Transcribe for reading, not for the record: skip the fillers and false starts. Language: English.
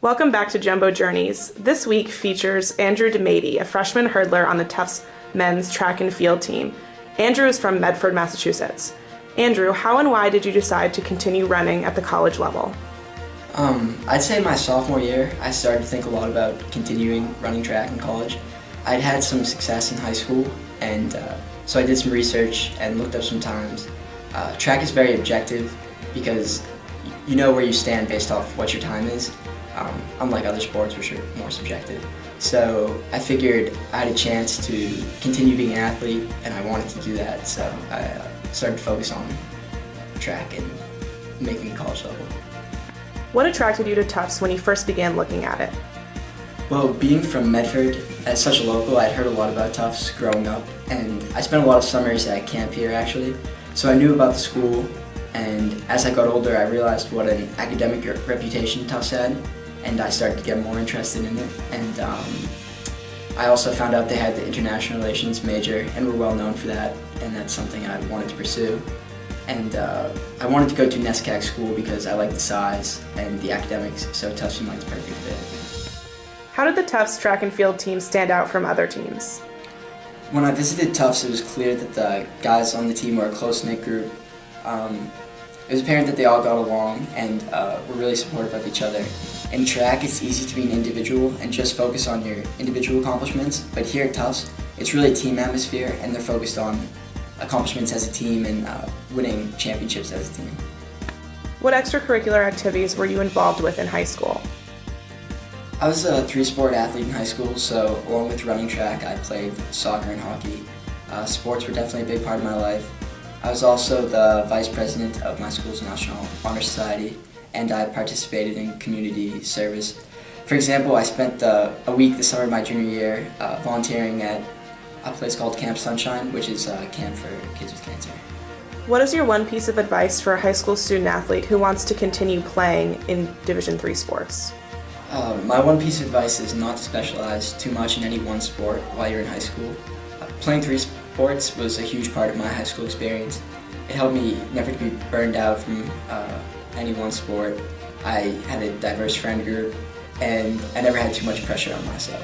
Welcome back to Jumbo Journeys. This week features Andrew DiMaiti, a freshman hurdler on the Tufts men's track and field team. Andrew is from Medford, Massachusetts. Andrew, how and why did you decide to continue running at the college level? I'd say my sophomore year, I started to think a lot about continuing running track in college. I'd had some success in high school, and so I did some research and looked up some times. Track is very objective because you know where you stand based off what your time is, unlike other sports which are more subjective. So I figured I had a chance to continue being an athlete, and I wanted to do that, so I started to focus on track and making the college level. What attracted you to Tufts when you first began looking at it? Well, being from Medford, as such a local, I'd heard a lot about Tufts growing up, and I spent a lot of summers at camp here actually, so I knew about the school, and as I got older I realized what an academic reputation Tufts had, and I started to get more interested in it, and I also found out they had the international relations major and were well known for that, and that's something I wanted to pursue. And I wanted to go to NESCAC school because I liked the size and the academics, so Tufts seemed like the perfect fit. How did the Tufts track and field team stand out from other teams? When I visited Tufts, it was clear that the guys on the team were a close-knit group. It was apparent that they all got along and were really supportive of each other. In track, it's easy to be an individual and just focus on your individual accomplishments, but here at Tufts, it's really a team atmosphere, and they're focused on accomplishments as a team and winning championships as a team. What extracurricular activities were you involved with in high school? I was a three-sport athlete in high school, so along with running track, I played soccer and hockey. Sports were definitely a big part of my life. I was also the vice president of my school's National Honor Society, and I participated in community service. For example, I spent a week this summer of my junior year volunteering at a place called Camp Sunshine, which is a camp for kids with cancer. What is your one piece of advice for a high school student athlete who wants to continue playing in Division III sports? My one piece of advice is not to specialize too much in any one sport while you're in high school. Playing three sports was a huge part of my high school experience. It helped me never to be burned out from any one sport. I had a diverse friend group, and I never had too much pressure on myself.